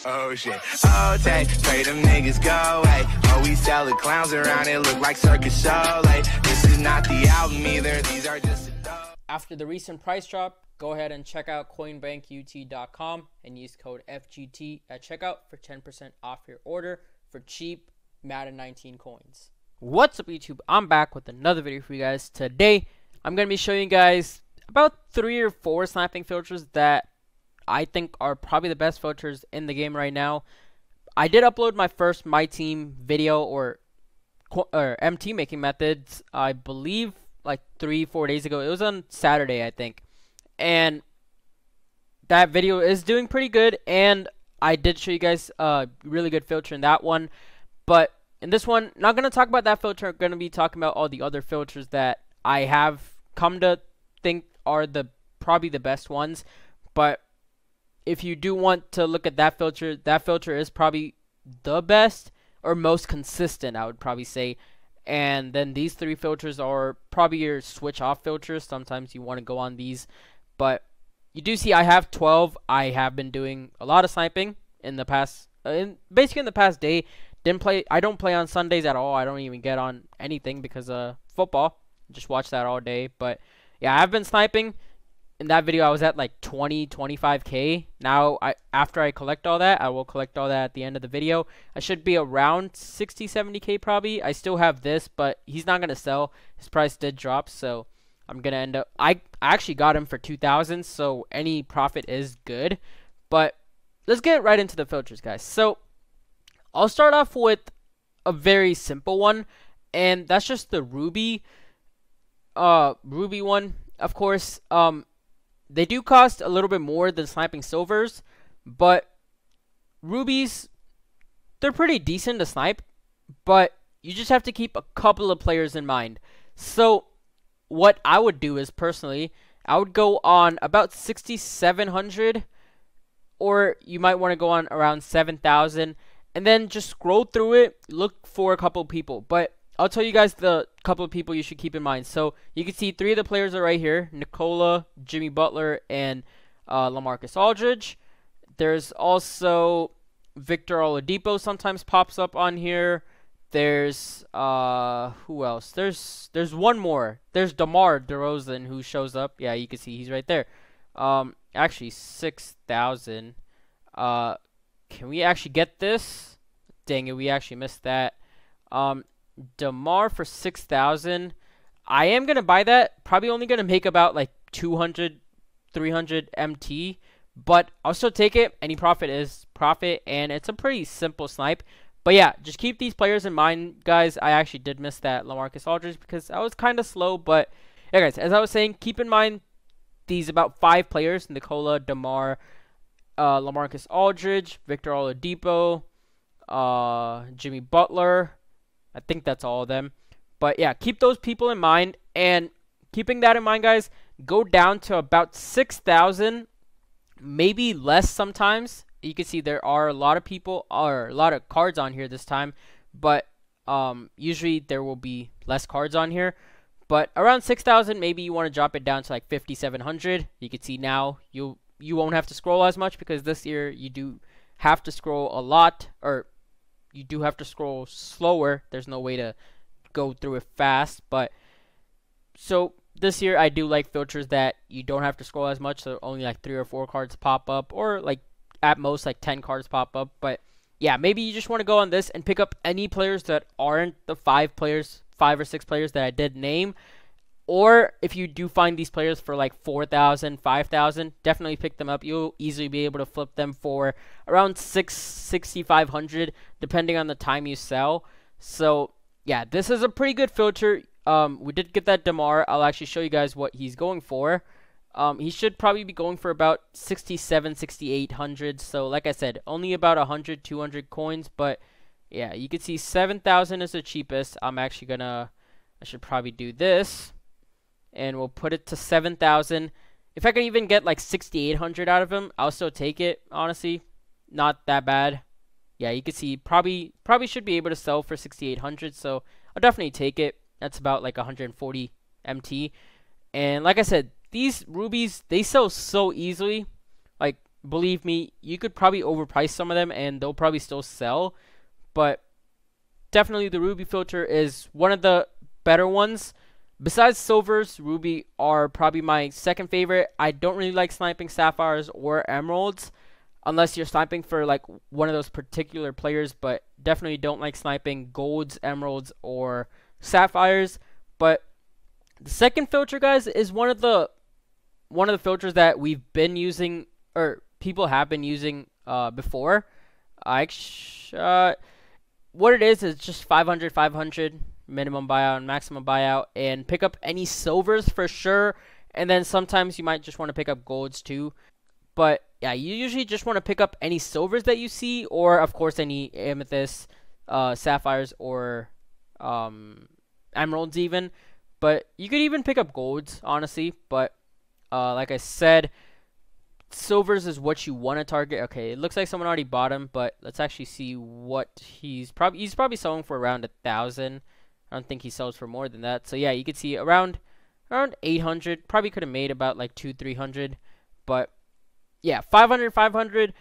Oh shit, oh take, pray them niggas go away. Oh, we sell the clowns around it, look like circus show. Like, this is not the album either, these are just After the recent price drop, go ahead and check out coinbankut.com and use code FGT at checkout for 10% off your order for cheap Madden 19 coins. What's up YouTube? I'm back with another video for you guys. Today, I'm going to be showing you guys about 3 or 4 sniping filters that I think are probably the best filters in the game right now. I did upload my first Myteam video or MT making methods, I believe like 3-4 days ago. It was on Saturday, I think. And that video is doing pretty good, and I did show you guys a really good filter in that one. But in this one, not going to talk about that filter. I'm going to be talking about all the other filters that I have come to think are probably the best ones. But if you do want to look at that filter is probably the best or most consistent, I would probably say. And then these 3 filters are probably your switch off filters. Sometimes you want to go on these, but you do see I have 12. I have been doing a lot of sniping in the past, basically in the past day. I don't play on Sundays at all. I don't even get on anything because of football. Just watch that all day. But yeah, I've been sniping. In that video, I was at like 25k. Now, after I collect all that, I will collect all that at the end of the video. I should be around 70k probably. I still have this, but he's not gonna sell. His price did drop, so I'm gonna end up. I actually got him for 2,000, so any profit is good. But let's get right into the filters, guys. So I'll start off with a very simple one, and that's just the Ruby one. Of course, they do cost a little bit more than sniping silvers, but rubies, they're pretty decent to snipe, but you just have to keep a couple of players in mind. So what I would do is, personally, I would go on about 6,700, or you might want to go on around 7,000, and then just scroll through it, look for a couple of people. But I'll tell you guys the couple of people you should keep in mind. So you can see 3 of the players are right here: Nicola, Jimmy Butler, and LaMarcus Aldridge. There's also Victor Oladipo sometimes pops up on here. There's who else? There's one more. There's DeMar DeRozan who shows up. Yeah, you can see he's right there. Actually 6,000. Can we actually get this? Dang it, we actually missed that. DeMar for 6,000. I am gonna buy that. Probably only gonna make about like 200, 300 MT, but I'll still take it. Any profit is profit, and it's a pretty simple snipe. But yeah, just keep these players in mind, guys. I actually did miss that LaMarcus Aldridge because I was kind of slow, but yeah, guys, as I was saying, keep in mind these about 5 players: Nicola, DeMar, LaMarcus Aldridge, Victor Oladipo, Jimmy Butler. I think that's all of them. But yeah, keep those people in mind. And keeping that in mind, guys, go down to about 6,000, maybe less sometimes. You can see there are a lot of people, or a lot of cards on here this time. But usually there will be less cards on here. But around 6,000, maybe you want to drop it down to like 5,700. You can see now you won't have to scroll as much, because this year you do have to scroll a lot, or you do have to scroll slower. There's no way to go through it fast. But so this year I do like filters that you don't have to scroll as much, so only like 3 or 4 cards pop up, or like at most like 10 cards pop up. But yeah, maybe you just want to go on this and pick up any players that aren't the 5 or 6 players that I did name. Or if you do find these players for like 4,000, 5,000, definitely pick them up. You'll easily be able to flip them for around 6,500, depending on the time you sell. So yeah, this is a pretty good filter. We did get that DeMar. I'll actually show you guys what he's going for. He should probably be going for about 6,700, 6,800. So like I said, only about 100, 200 coins. But yeah, you can see 7,000 is the cheapest. I should probably do this, and we'll put it to 7,000. If I could even get like 6,800 out of him, I'll still take it. Honestly, not that bad. Yeah, you can see probably should be able to sell for 6,800. So I'll definitely take it. That's about like 140 MT. And like I said, these rubies, they sell so easily. Like believe me, you could probably overprice some of them and they'll probably still sell. But definitely the Ruby filter is one of the better ones. Besides silvers, Ruby are probably my second favorite. I don't really like sniping sapphires or emeralds unless you're sniping for like one of those particular players, but definitely don't like sniping golds, emeralds, or sapphires. But the second filter, guys, is one of the filters that we've been using, or people have been using before. What it is just 500, 500 minimum buyout and maximum buyout, and pick up any silvers for sure. And then sometimes you might just want to pick up golds too. But yeah, you usually just want to pick up any silvers that you see, or of course any amethysts, sapphires, or emeralds even. But you could even pick up golds, honestly. But like I said, silvers is what you want to target. Okay, it looks like someone already bought him, but let's actually see what he's probably selling for around 1,000. I don't think he sells for more than that. So yeah, you can see around 800. Probably could have made about like 200-300, but yeah, 500, 500.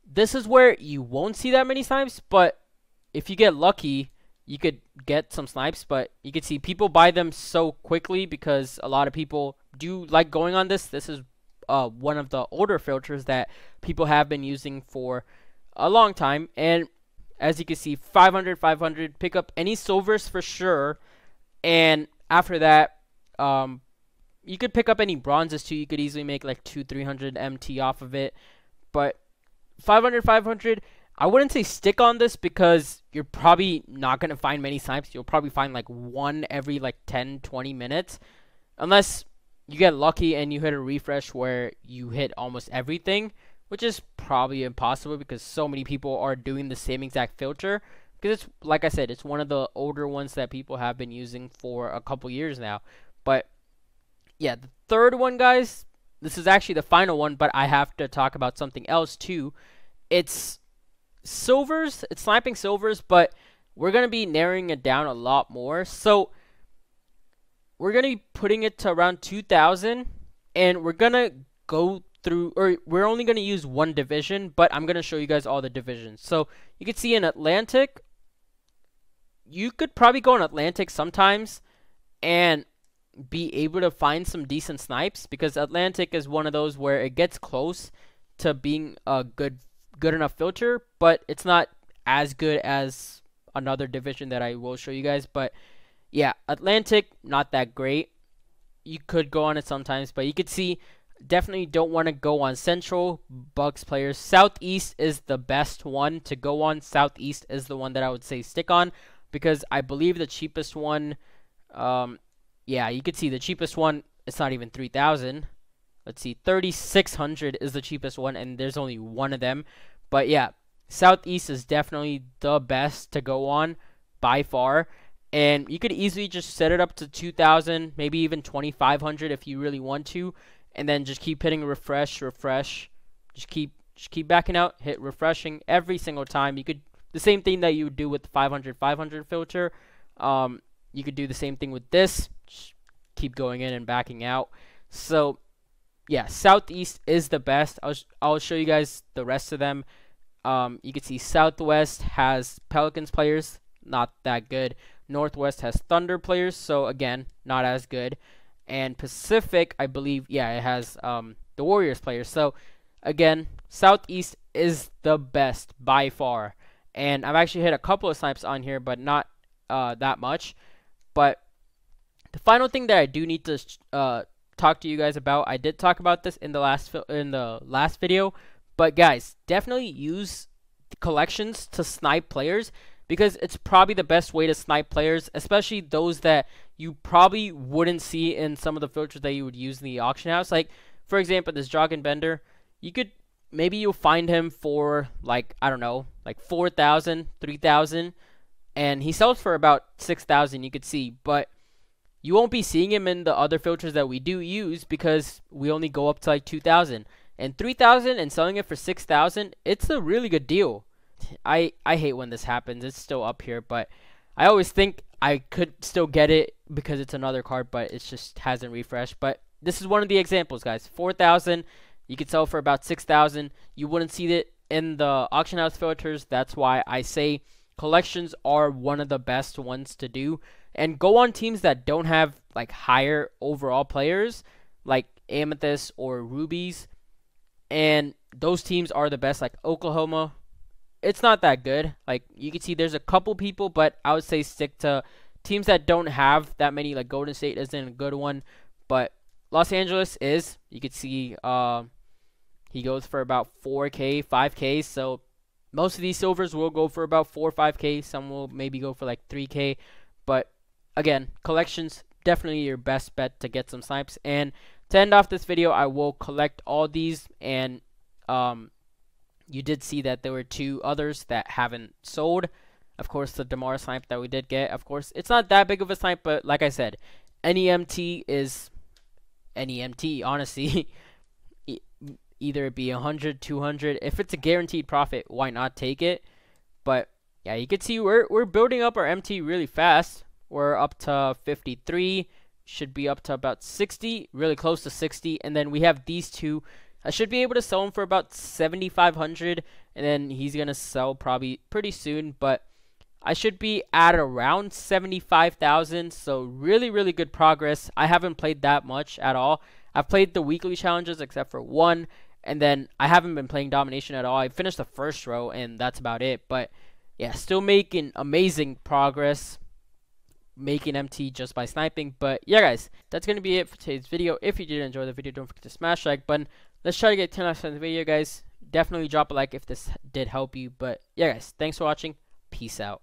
This is where you won't see that many snipes, but if you get lucky, you could get some snipes. But you can see people buy them so quickly because a lot of people do like going on this. This is one of the older filters that people have been using for a long time. And as you can see, 500, 500, pick up any silvers for sure. And after that, you could pick up any bronzes too. You could easily make like 200-300 MT off of it. But 500, 500, I wouldn't say stick on this because you're probably not going to find many snipes. You'll probably find like one every like 10-20 minutes. Unless you get lucky and you hit a refresh where you hit almost everything, which is probably impossible because so many people are doing the same exact filter. Because it's, like I said, it's one of the older ones that people have been using for a couple years now. But yeah, the third one, guys, this is actually the final one, but I have to talk about something else too. It's silvers. It's sniping silvers, but we're going to be narrowing it down a lot more. So we're going to be putting it to around 2,000, and we're going to go through, or we're only going to use one division, but I'm going to show you guys all the divisions. So you can see in Atlantic, you could probably go in Atlantic sometimes and be able to find some decent snipes, because Atlantic is one of those where it gets close to being a good enough filter, but it's not as good as another division that I will show you guys. But yeah, Atlantic, not that great. You could go on it sometimes, but you could see definitely don't want to go on Central Bucks players. Southeast is the best one to go on. Southeast is the one that I would say stick on, because I believe the cheapest one, yeah, you could see the cheapest one, it's not even 3,000. Let's see, 3,600 is the cheapest one, and there's only one of them. But yeah, Southeast is definitely the best to go on by far. And you could easily just set it up to 2,000, maybe even 2,500 if you really want to. And then just keep hitting refresh. Just keep backing out, hit refreshing every single time. You could, the same thing that you would do with the 500 filter. You could do the same thing with this. Just keep going in and backing out. So yeah, Southeast is the best. I'll show you guys the rest of them. You can see Southwest has Pelicans players, not that good. Northwest has Thunder players, so again, not as good. And Pacific, I believe, yeah, it has the Warriors players. So again, Southeast is the best by far. And I've actually hit a couple of snipes on here, but not that much. But the final thing that I do need to talk to you guys about, I did talk about this in the last video, but guys, definitely use the collections to snipe players, because it's probably the best way to snipe players, especially those that you probably wouldn't see in some of the filters that you would use in the auction house. Like, for example, this Dragon Bender, maybe you'll find him for, like, I don't know, like 4,000, 3,000, and he sells for about 6,000, you could see, but you won't be seeing him in the other filters that we do use, because we only go up to like 2,000. And 3,000 and selling it for 6,000, it's a really good deal. I hate when this happens. It's still up here, but I always think I could still get it because it's another card, but it just hasn't refreshed. But this is one of the examples, guys. 4,000, You could sell for about 6,000. You wouldn't see it in the auction house filters. That's why I say collections are one of the best ones to do. And go on teams that don't have like higher overall players, like Amethyst or Rubies. And those teams are the best. Like Oklahoma, it's not that good. Like you can see there's a couple people, but I would say stick to teams that don't have that many. Like Golden State isn't a good one, but Los Angeles is. You could see he goes for about 4K, 5K. So most of these silvers will go for about 4 or 5K. Some will maybe go for like 3K. But again, collections, definitely your best bet to get some snipes. And to end off this video, I will collect all these. And you did see that there were 2 others that haven't sold. Of course, the DeMar snipe that we did get. Of course, it's not that big of a snipe, but like I said, any MT is any MT, honestly. Either it be 100, 200. If it's a guaranteed profit, why not take it? But yeah, you can see we're building up our MT really fast. We're up to 53. Should be up to about 60, really close to 60. And then we have these 2. I should be able to sell him for about 7,500, and then he's gonna sell probably pretty soon. But I should be at around 75,000. So really, really good progress. I haven't played that much at all. I've played the weekly challenges except for one, and then I haven't been playing domination at all. I finished the first row, and that's about it. But yeah, still making amazing progress, making MT just by sniping. But yeah, guys, that's going to be it for today's video. If you did enjoy the video, don't forget to smash the like button. Let's try to get 10 likes on the video, guys. Definitely drop a like if this did help you. But yeah, guys, thanks for watching. Peace out.